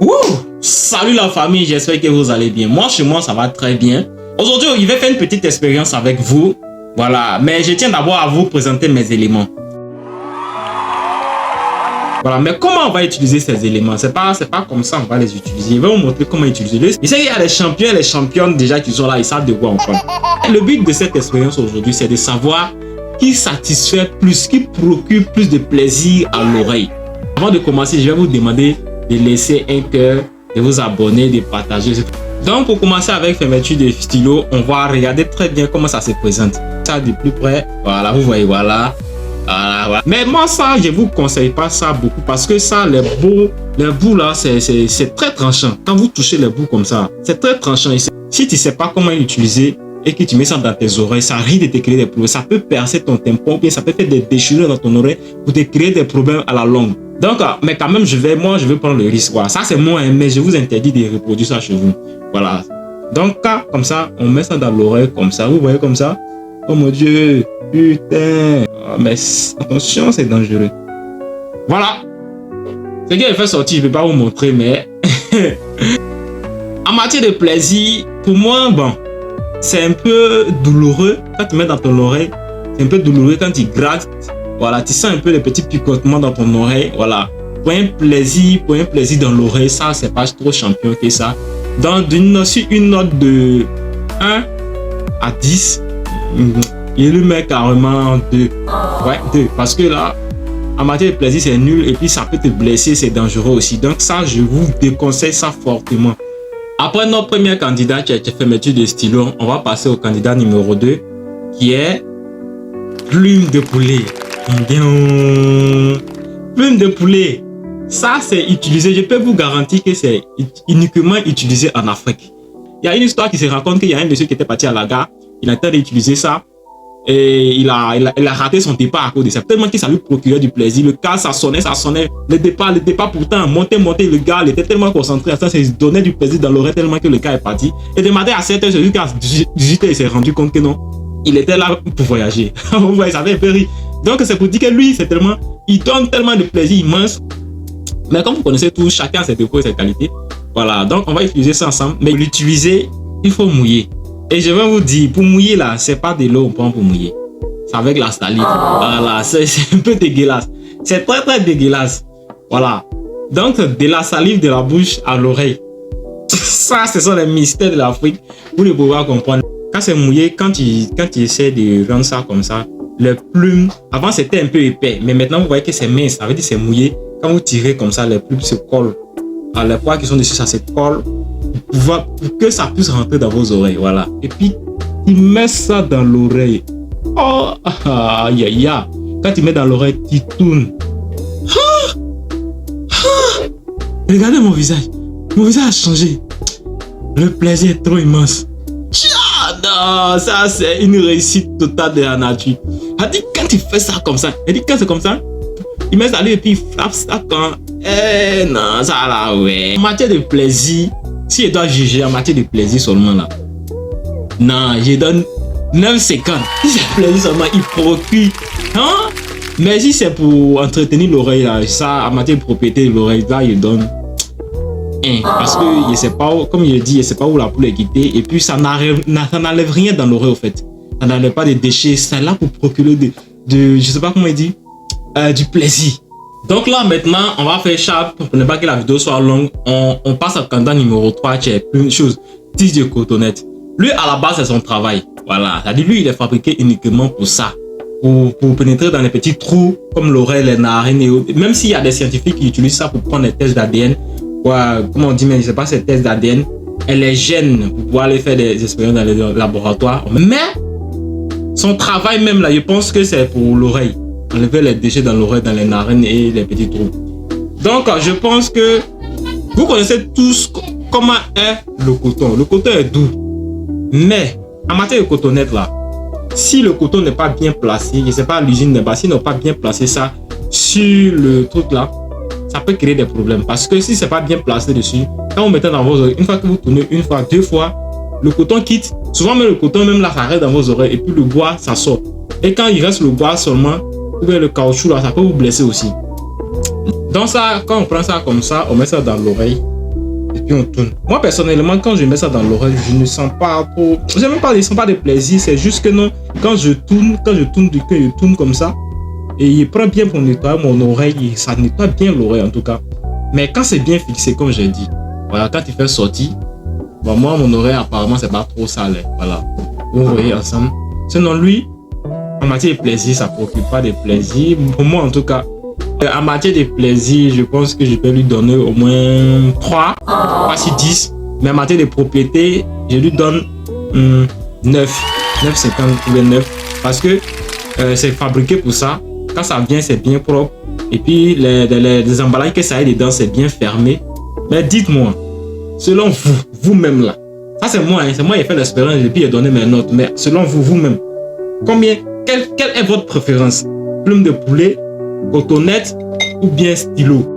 Wouh! Salut la famille, j'espère que vous allez bien. Moi, chez moi, ça va très bien. Aujourd'hui, je vais faire une petite expérience avec vous. Voilà, mais je tiens d'abord à vous présenter mes éléments. Voilà, mais comment on va utiliser ces éléments? C'est pas comme ça on va les utiliser. Je vais vous montrer comment utiliser. Je sais qu'il y a les champions et les championnes déjà qui sont là, ils savent de quoi on parle. Le but de cette expérience aujourd'hui, c'est de savoir qui satisfait plus, qui procure plus de plaisir à l'oreille. Avant de commencer, je vais vous demander de laisser un cœur, de vous abonner, de partager. Donc, pour commencer avec fermeture de stylo, on va regarder très bien comment ça se présente. Ça de plus près, voilà, vous voyez, voilà. Voilà. Mais moi, ça, je vous conseille pas ça beaucoup parce que ça, les bouts là, c'est très tranchant. Quand vous touchez les bouts comme ça, c'est très tranchant. Si tu sais pas comment l'utiliser et que tu mets ça dans tes oreilles, ça risque de te créer des problèmes. Ça peut percer ton tympon, ou bien ça peut faire des déchirures dans ton oreille pour te créer des problèmes à la longue. Donc, mais quand même, je vais prendre le risque. Voilà. Ça, c'est moi, mais je vous interdis de reproduire ça chez vous. Voilà. Donc, comme ça, on met ça dans l'oreille comme ça. Vous voyez comme ça? Oh mon Dieu, putain. Oh, mais attention, c'est dangereux. Voilà. Ce qu'il fait sortir, je ne peux pas vous montrer, mais en matière de plaisir, pour moi, bon, c'est un peu douloureux. Quand tu mets dans ton oreille, c'est un peu douloureux quand tu grattes. Voilà, tu sens un peu les petits picotements dans ton oreille. Voilà. Pour un plaisir dans l'oreille, ça, c'est pas trop champion que ça. Donc, sur une note de 1 à 10, il lui met carrément 2. Ouais, 2. Parce que là, en matière de plaisir, c'est nul. Et puis, ça peut te blesser, c'est dangereux aussi. Donc, ça, je vous déconseille ça fortement. Après notre premier candidat qui a été fermeture de stylo, on va passer au candidat numéro 2, qui est plume de poulet. Plume de poulet. Ça, c'est utilisé. Je peux vous garantir que c'est uniquement utilisé en Afrique. Il y a une histoire qui se raconte qu'il y a un monsieur qui était parti à la gare. Il a tenté d'utiliser ça et il a raté son départ à cause de ça. Tellement que ça lui procurait du plaisir. Le cas, ça sonnait. Le départ pourtant montait. Le gars, il était tellement concentré à ça, ça lui donnait du plaisir dans l'oreille tellement que le gars est parti. Et le matin à 7h, jusqu'à 18h, il s'est rendu compte que non, il était là pour voyager. Vous voyez, ça avait un peu ri. Donc, c'est pour dire que lui, il donne tellement de plaisir immense. Mais comme vous connaissez tous, chacun a ses défauts et ses qualités. Voilà, donc on va utiliser ça ensemble. Mais l'utiliser, il faut mouiller. Et je vais vous dire, pour mouiller là, c'est pas de l'eau on prend pour mouiller. C'est avec la salive. Voilà, c'est un peu dégueulasse. C'est très très dégueulasse. Voilà. Donc, de la salive de la bouche à l'oreille. Ça, ce sont les mystères de l'Afrique. Vous ne pouvez pas comprendre. Quand c'est mouillé, quand tu essaies de rendre ça comme ça, les plumes, avant c'était un peu épais, mais maintenant vous voyez que c'est mince, ça veut dire que c'est mouillé. Quand vous tirez comme ça, les plumes se collent. Alors, les poils qui sont dessus, ça se colle pour que ça puisse rentrer dans vos oreilles. Voilà. Et puis, tu mets ça dans l'oreille. Oh, aïe, aïe, aïe. Quand tu mets dans l'oreille, tu tournes. Regardez mon visage. Mon visage a changé. Le plaisir est trop immense. Non, ça c'est une réussite totale de la nature. Elle dit quand tu fais ça comme ça, elle dit quand c'est comme ça, il met ça lui et puis il frappe ça quand. Non, ça là, ouais. En matière de plaisir, si je dois juger en matière de plaisir seulement là, non, je donne 9 secondes. Si c'est plaisir seulement, il procure. Hein? Mais si c'est pour entretenir l'oreille là, ça, en matière de propriété de l'oreille, là, il donne. Parce que je sais pas où, comme il dit, je sais pas où la poule est quittée et puis ça n'enlève rien dans l'oreille au fait. Ça n'enlève pas de déchets, c'est là pour procurer je sais pas comment il dit, du plaisir. Donc là maintenant, on va faire sharp pour ne pas que la vidéo soit longue. On passe au candidat numéro 3 qui est une chose, tige de cotonnette. Lui à la base c'est son travail. Voilà, c'est-à-dire lui il est fabriqué uniquement pour ça. Pour pénétrer dans les petits trous comme l'oreille, les narines et autres. Même s'il y a des scientifiques qui utilisent ça pour prendre les tests d'ADN. Comment on dit, mais je sais pas, ces tests d'ADN, elle est gêne pour pouvoir aller faire des expériences dans les laboratoires. Mais son travail même là, je pense que c'est pour l'oreille. Enlever les déchets dans l'oreille, dans les narines et les petits trous. Donc, je pense que vous connaissez tous comment est le coton. Le coton est doux. Mais, en matière de cotonnette là, si le coton n'est pas bien placé, je sais pas, l'usine n'est pas, s'ils n'ont pas bien placé ça sur le truc là, ça peut créer des problèmes parce que si c'est pas bien placé dessus, quand vous mettez dans vos oreilles, une fois que vous tournez une fois, deux fois, le coton quitte. Souvent même le coton même là, ça reste dans vos oreilles et puis le bois ça sort. Et quand il reste le bois seulement, ou bien le caoutchouc là, ça peut vous blesser aussi. Donc ça, quand on prend ça comme ça, on met ça dans l'oreille et puis on tourne. Moi personnellement, quand je mets ça dans l'oreille, je ne sens pas trop, je ne sens pas de plaisir, c'est juste que non, quand je tourne du cœur, je tourne comme ça et il prend bien pour nettoyer mon oreille, ça nettoie bien l'oreille en tout cas. Mais quand c'est bien fixé, comme j'ai dit, voilà, quand il fait sortir, bon, moi mon oreille apparemment c'est pas trop sale, voilà. Vous voyez ensemble. Sinon lui, en matière de plaisir, ça ne procure pas de plaisir. Pour moi en tout cas, en matière de plaisir, je pense que je peux lui donner au moins 3, pas si 10. Mais en matière de propriété, je lui donne 9, 9,50 ou 9. Parce que c'est fabriqué pour ça. Quand ça vient, c'est bien propre. Et puis les emballages que ça a dedans, c'est bien fermé. Mais dites-moi, selon vous, vous-même là, ça c'est moi, c'est moi qui ai fait l'expérience et puis j'ai donné mes notes. Mais selon vous, vous-même, quelle est votre préférence? Plume de poulet, cotonnette ou bien stylo?